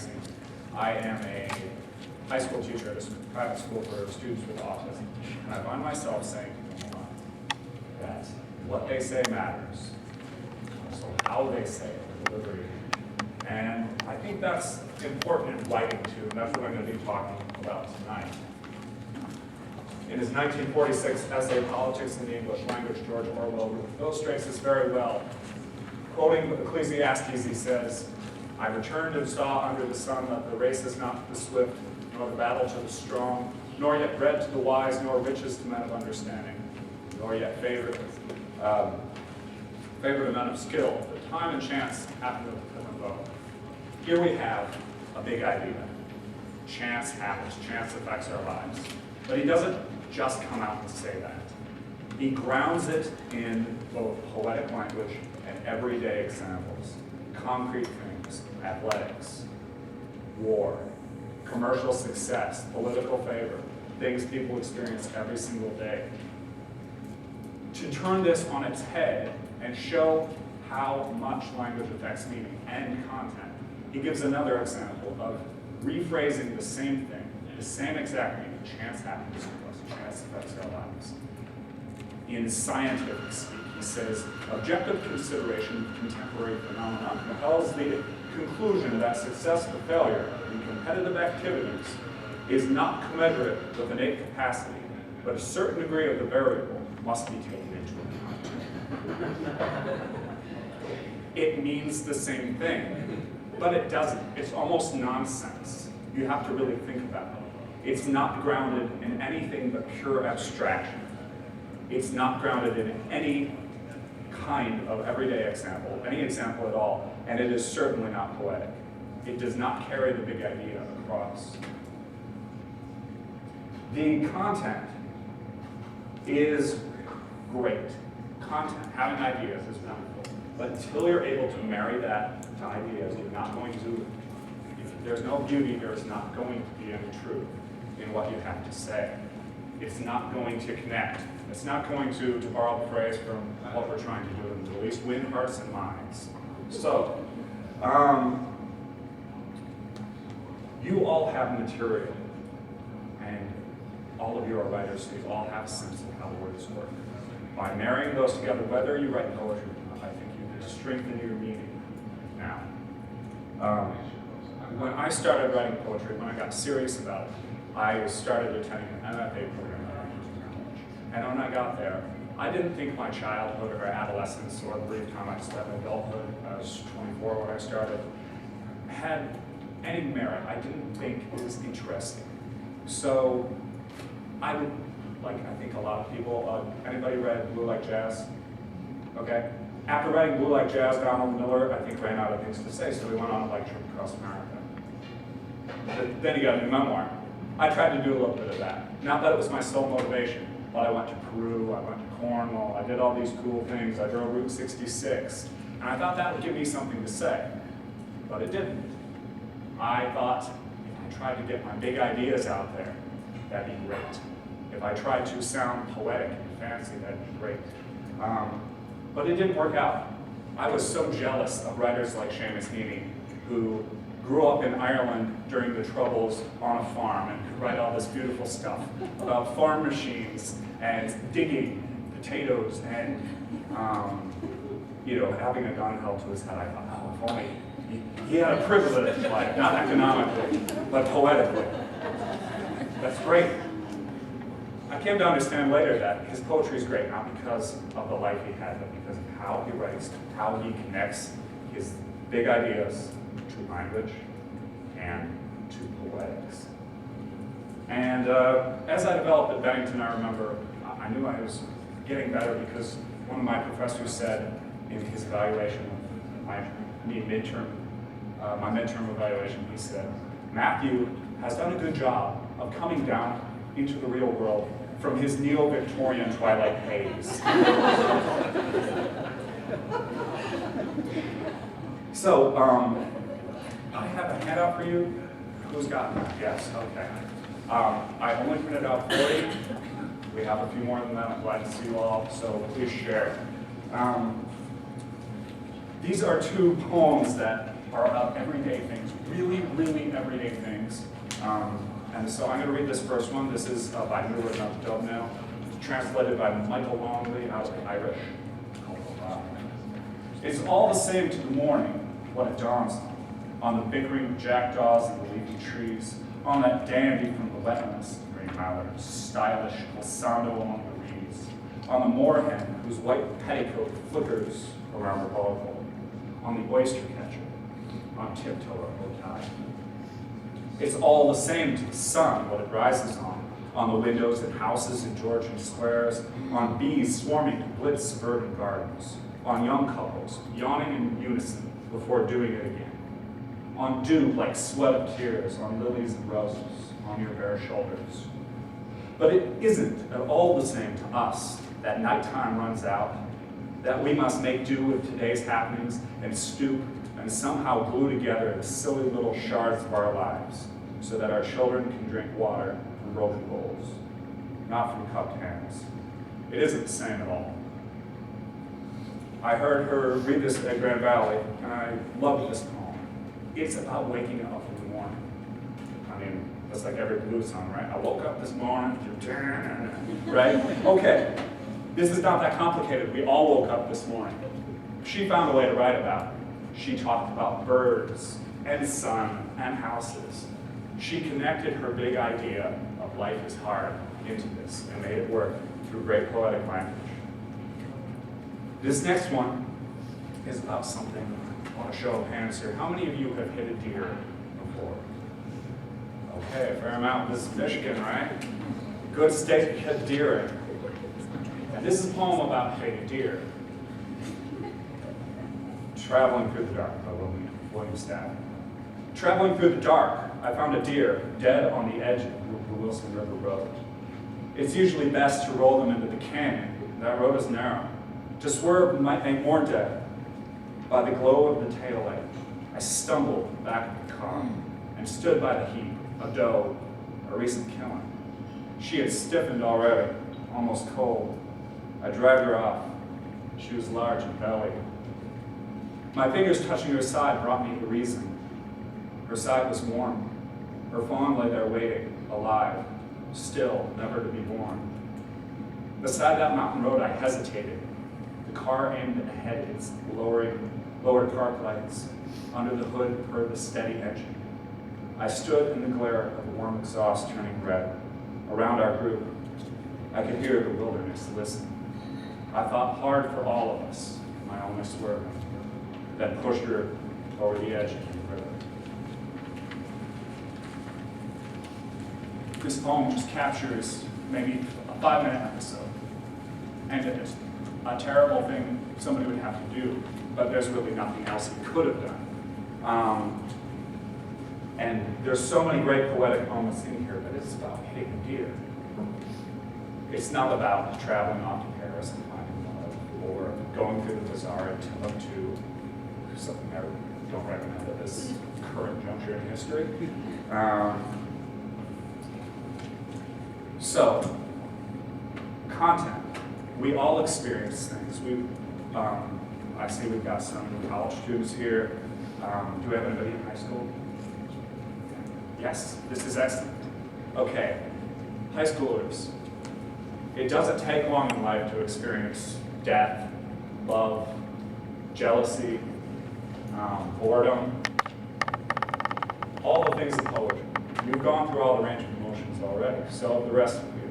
Magazine. I am a high school teacher at a private school for students with autism, and I find myself saying to them that what they say matters, so how they say it, the delivery. And I think that's important in writing too, and that's what I'm going to be talking about tonight. In his 1946 essay, Politics in the English Language, George Orwell illustrates this very well. Quoting Ecclesiastes, he says, "I returned and saw under the sun that the race is not to the swift, nor the battle to the strong, nor yet bread to the wise, nor riches to men of understanding, nor yet favor to men of skill. But time and chance happen to them both." Here we have a big idea. Chance happens. Chance affects our lives. But he doesn't just come out and say that. He grounds it in both poetic language and everyday examples. Concrete things, athletics, war, commercial success, political favor, things people experience every single day. To turn this on its head and show how much language affects meaning and content, he gives another example of rephrasing the same thing, the same exact meaning. Chance happens to us, chance affects our lives. In scientific speak, he says, objective consideration of contemporary phenomena compels the conclusion that success or failure in competitive activities is not commensurate with innate capacity, but a certain degree of the variable must be taken into account. It means the same thing, but it doesn't. It's almost nonsense. You have to really think about it. It's not grounded in anything but pure abstraction. It's not grounded in any kind of everyday example, any example at all, and it is certainly not poetic. It does not carry the big idea across. The content is great. Content, having ideas is wonderful, but until you're able to marry that to ideas, you're not going to, if there's no beauty, there's not going to be any truth in what you have to say. It's not going to connect. It's not going to borrow the phrase from what we're trying to do in the Middle East, win hearts and minds. So, you all have material, and all of you are writers, so you all have a sense of how the words work. By marrying those together, whether you write poetry or not, I think you can strengthen your meaning now. When I started writing poetry, when I got serious about it, I started attending an MFA program at Landrum College. And when I got there, I didn't think my childhood or adolescence, or the brief time I spent in adulthood, I was 24 when I started, had any merit. I didn't think it was interesting. So I would, like I think a lot of people, anybody read Blue Like Jazz? Okay. After writing Blue Like Jazz, Donald Miller, I think, ran out of things to say, so he went on a lecture across America. But then he got a new memoir. I tried to do a little bit of that. Not that it was my sole motivation, but I went to Peru, I went to Cornwall, I did all these cool things, I drove Route 66, and I thought that would give me something to say, but it didn't. I thought if I tried to get my big ideas out there, that'd be great. If I tried to sound poetic and fancy, that'd be great. But it didn't work out. I was so jealous of writers like Seamus Heaney, who grew up in Ireland during the Troubles on a farm and could write all this beautiful stuff about farm machines and digging potatoes and having a gun held to his head. I thought, oh, if only he had a privileged life, not economically, but poetically. That's great. I came to understand later that his poetry is great, not because of the life he had, but because of how he writes, how he connects his big ideas to language and to poetics. And as I developed at Bennington, I remember I knew I was getting better because one of my professors said in his evaluation of my midterm evaluation, he said, Matthew has done a good job of coming down into the real world from his neo-Victorian twilight haze. So, I have a handout for you. Who's got that? Yes, okay. I only printed out 40. We have a few more than that. I'm glad to see you all, so please share. These are two poems that are about everyday things, really, really everyday things. And so I'm going to read this first one. This is by Muir Dubnell, translated by Michael Longley out of the Irish. It's all the same to the morning when it dawns on the bickering jackdaws in the leafy trees, on that dandy from the wetlands, green mallard, stylish glissando among the reeds, on the moorhen whose white petticoat flickers around the bog hole, on the oyster catcher, on tiptoe or low tide. It's all the same to the sun what it rises on the windows and houses in Georgian squares, on bees swarming to blitz suburban gardens, on young couples yawning in unison before doing it again, on dew like sweat of tears, on lilies and roses, on your bare shoulders. But it isn't at all the same to us that nighttime runs out, that we must make do with today's happenings and stoop and somehow glue together the silly little shards of our lives so that our children can drink water from broken bowls, not from cupped hands. It isn't the same at all. I heard her read this at Grand Valley, and I loved this poem. It's about waking up in the morning. I mean, that's like every blues song, right? I woke up this morning, right? Okay, this is not that complicated. We all woke up this morning. She found a way to write about it. She talked about birds and sun and houses. She connected her big idea of life is hard into this and made it work through great poetic language. This next one is about something. I want to show of hands here. How many of you have hit a deer before? Okay, a fair amount. This is Michigan, right? Good state to hit deer in. And this is a poem about hitting a deer. Traveling Through the Dark by William Stafford. Traveling through the dark, I found a deer dead on the edge of the Wilson River Road. It's usually best to roll them into the canyon. That road is narrow. To swerve might make more dead. By the glow of the tail light, I stumbled back at the car and stood by the heap, a doe, a recent killing. She had stiffened already, almost cold. I dragged her off. She was large in belly. My fingers touching her side brought me to reason. Her side was warm. Her fawn lay there waiting, alive, still, never to be born. Beside that mountain road, I hesitated. The car aimed ahead, its lowered park lights. Under the hood, heard the steady engine. I stood in the glare of the warm exhaust turning red. Around our group, I could hear the wilderness listen. I thought hard for all of us, my only swerve, then pushed her over the edge into the river. This poem just captures maybe a 5-minute episode. And it's a terrible thing somebody would have to do, but there's really nothing else he could have done. And there's so many great poetic moments in here, but it's about hitting a deer. It's not about traveling off to Paris and finding love, or going through the bazaar in Timbuktu, something I don't recommend at this current juncture in history. So, content. We all experience things. I see we've got some college students here. Do we have anybody in high school? Yes, this is excellent. Okay, high schoolers. It doesn't take long in life to experience death, love, jealousy, boredom, all the things of poetry. You've gone through all the range of emotions already, so have the rest of you.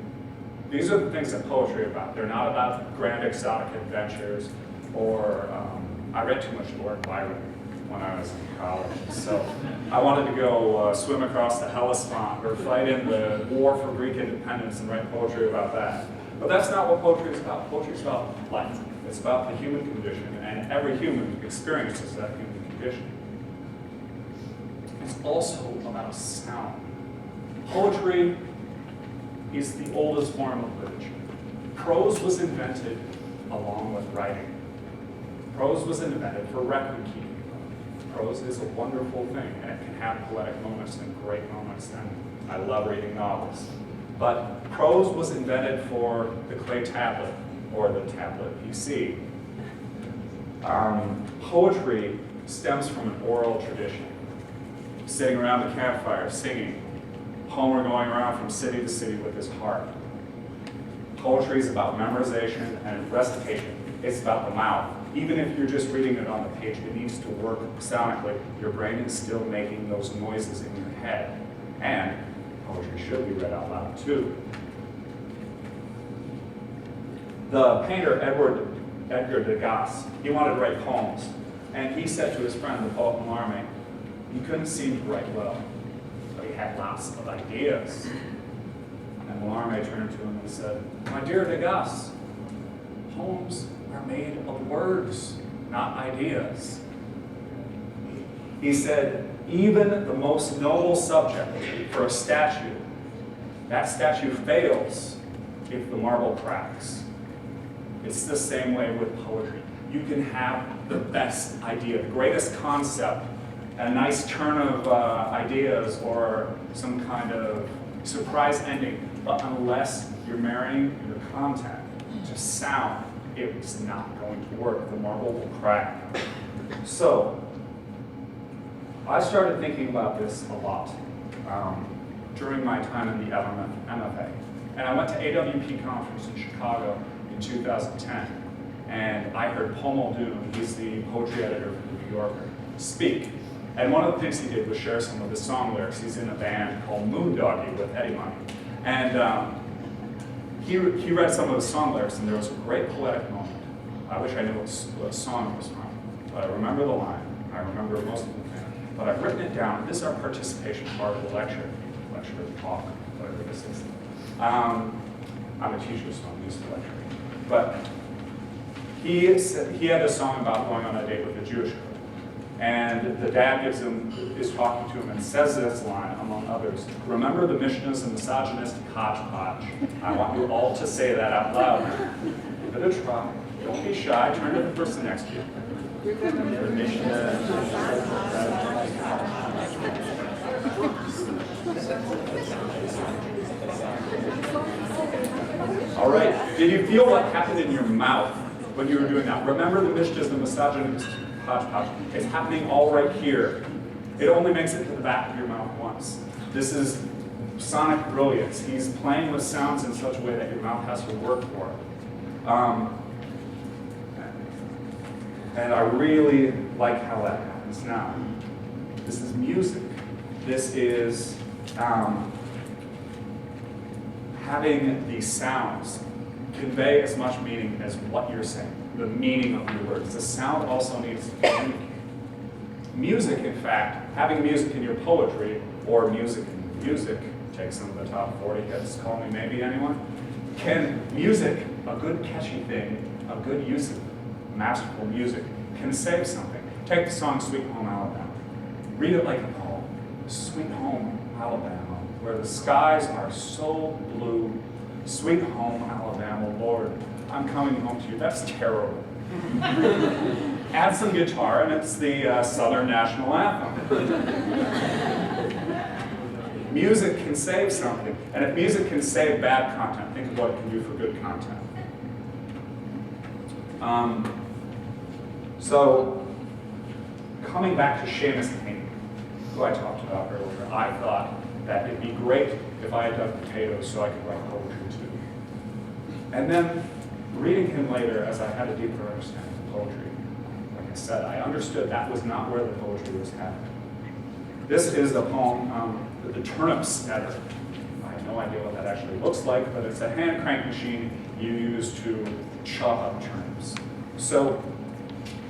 These are the things that poetry is about. They're not about grand exotic adventures, or I read too much Lord Byron when I was in college, so I wanted to go swim across the Hellespont or fight in the war for Greek independence and write poetry about that. But that's not what poetry is about. Poetry is about life. It's about the human condition, and every human experiences that human condition. It's also about sound. Poetry is the oldest form of literature. Prose was invented along with writing. Prose was invented for record keeping. Prose is a wonderful thing, and it can have poetic moments and great moments, and I love reading novels. But prose was invented for the clay tablet, or the tablet PC. Poetry stems from an oral tradition. Sitting around the campfire, singing, Homer going around from city to city with his harp. Poetry is about memorization and recitation. It's about the mouth. Even if you're just reading it on the page, it needs to work sonically. Your brain is still making those noises in your head. And poetry should be read out loud too. The painter Edgar Degas, he wanted to write poems. And he said to his friend, the poet Mallarmé, he couldn't seem to write well, but he had lots of ideas. And Mallarmé turned to him and said, "My dear Degas, poems are made of words, not ideas." He said, even the most noble subject for a statue, that statue fails if the marble cracks. It's the same way with poetry. You can have the best idea, the greatest concept, a nice turn of ideas or some kind of surprise ending, but unless you're marrying your content to sound, it's not going to work. The marble will crack. So, I started thinking about this a lot during my time in the MFA. And I went to AWP conference in Chicago in 2010, and I heard Paul Muldoon, he's the poetry editor for the New Yorker, speak. And one of the things he did was share some of his song lyrics. He's in a band called Moondoggie with Eddie Money. And he read some of his song lyrics, and there was a great poetic moment. I wish I knew what song it was from, but I remember the line. I remember most of the thing. But I've written it down. This is our participation part of the lecture, talk, whatever this is. I'm a teacher, so I'm used to lecturing. But he had a song about going on a date with a Jewish girl. And the dad is talking to him and says this line, among others, "Remember the Mishnah's a misogynistic hodgepodge. I want you all to say that out loud. Give it a try. Don't be shy. Turn to the person next to you." The Mishnah. All right. Did you feel what happened in your mouth when you were doing that? Remember the Mishnah's the misogynistic hodgepodge. It's happening all right here. It only makes it to the back of your mouth once. This is sonic brilliance. He's playing with sounds in such a way that your mouth has to work for it. And I really like how that happens now. This is music. This is having these sounds convey as much meaning as what you're saying, the meaning of your words. The sound also needs to communicate. Music, in fact, having music in your poetry, or music in music, take some of the top 40 hits, call me maybe anyone, music, a good catchy thing, a good use of masterful music, can save something. Take the song Sweet Home Alabama. Read it like a poem. Sweet Home Alabama, where the skies are so blue. Sweet Home Alabama, Lord, I'm coming home to you. That's terrible. Add some guitar, and it's the Southern National Anthem. Music can save something, and if music can save bad content, think of what it can do for good content. So, coming back to Seamus Heaney, who I talked about earlier, I thought that it'd be great if I had done potatoes so I could write poetry too. And then, reading him later, as I had a deeper understanding of poetry, like I said, I understood that was not where the poetry was happening. This is a poem, The Turnip Snetter. I have no idea what that actually looks like, but it's a hand crank machine you use to chop up turnips. So,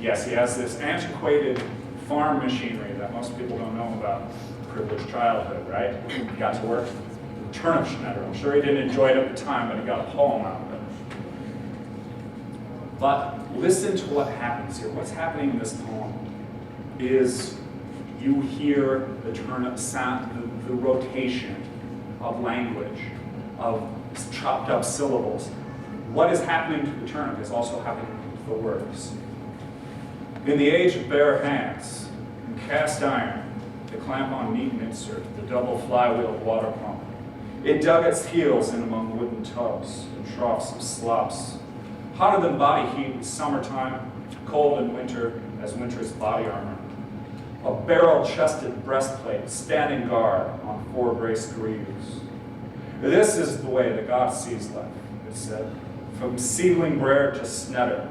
yes, he has this antiquated farm machinery that most people don't know about. Privileged childhood, right? He got to work with turnip schnetter. I'm sure he didn't enjoy it at the time, but he got a poem out of it. But listen to what happens here. What's happening in this poem is you hear the turnip sound, the rotation of language, of chopped up syllables. What is happening to the turnip is also happening to the words. In the age of bare hands, and cast iron, the clamp-on neat and insert, the double flywheel water pump, it dug its heels in among wooden tubs and troughs of slops. Hotter than body heat in summertime, cold in winter as winter's body armor. a barrel-chested breastplate, standing guard on 4 braced greaves. This is the way that God sees life, it said, from seedling bread to snedder,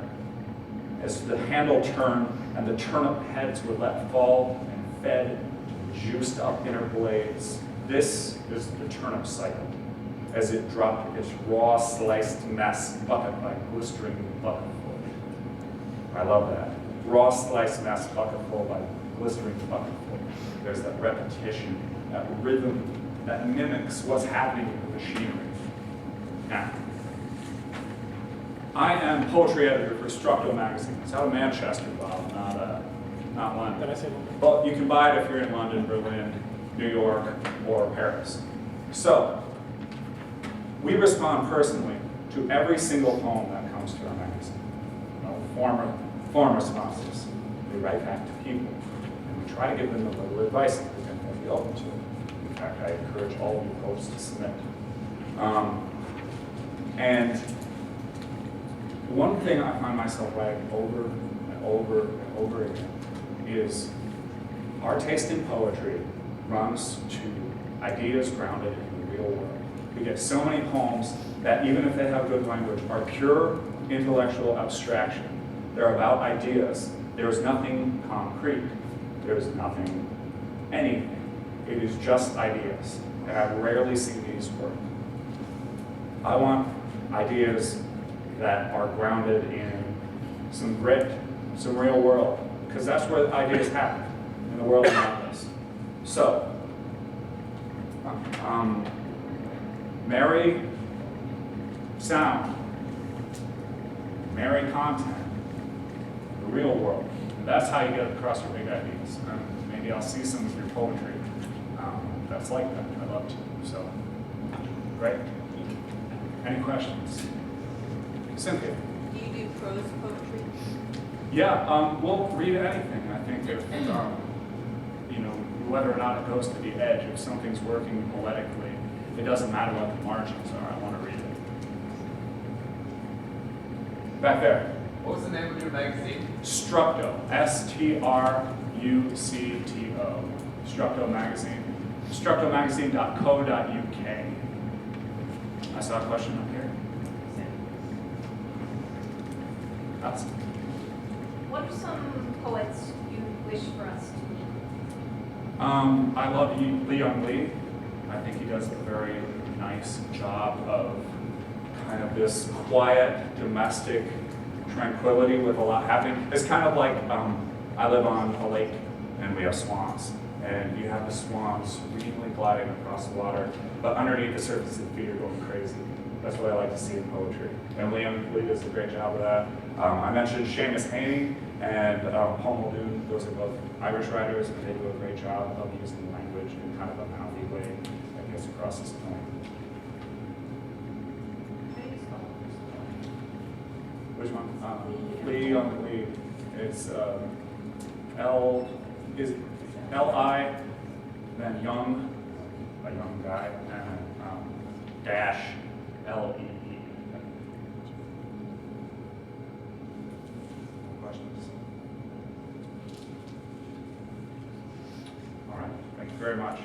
as the handle turned and the turnip heads were let fall and fed to juiced up inner blades. This is the turnip cycle, as it dropped its raw sliced mess bucket by glistering bucketful. I love that. Raw sliced mess bucketful by glistering bucketful. There's that repetition, that rhythm that mimics what's happening in the machinery. Now, I am poetry editor for Structo Magazine. It's out of Manchester, Bob, not London. Did I say London? Well, you can buy it if you're in London, Berlin, New York, or Paris. So, we respond personally to every single poem that comes to our magazine. Form responses. We write back to people, and we try to give them a little advice if we can be open to it. In fact, I encourage all of you poets to submit. And one thing I find myself writing over and over and over again is our taste in poetry runs to ideas grounded in the real world. We get so many poems that, even if they have good language, are pure intellectual abstraction. They're about ideas. There's nothing concrete. There's nothing, anything. It is just ideas. And I've rarely seen these work. I want ideas that are grounded in some grit, some real world, because that's where ideas happen, in the world around us. So, marry sound, marry content, the real world. And that's how you get across your big ideas. Maybe I'll see some of your poetry that's like that. I love to. So, great. Any questions? Cynthia? Do you do prose poetry? Yeah, we'll read anything. I think if, you know, whether or not it goes to the edge, if something's working poetically, it doesn't matter what the margins are. I want to read it. Back there. What was the name of your magazine? Structo. Structo. Structo Magazine. Structomagazine.co.uk. I saw a question up here. That's What are some poets you wish for us to meet? I love Leon Lee. I think he does a very nice job of kind of this quiet, domestic tranquility with a lot happening. It's kind of like I live on a lake and we have swans. And you have the swans regionally gliding across the water, but underneath the surface of the feet are going crazy. That's what I like to see in poetry. And Liam Lee does a great job of that. I mentioned Seamus Heaney and Paul Muldoon. Those are both Irish writers, and they do a great job of using language in kind of a mouthy way that gets across this point. Which one? Lee on Lee. It's L-I, then young, a young guy, and dash L-E-E. Questions? All right, thank you very much.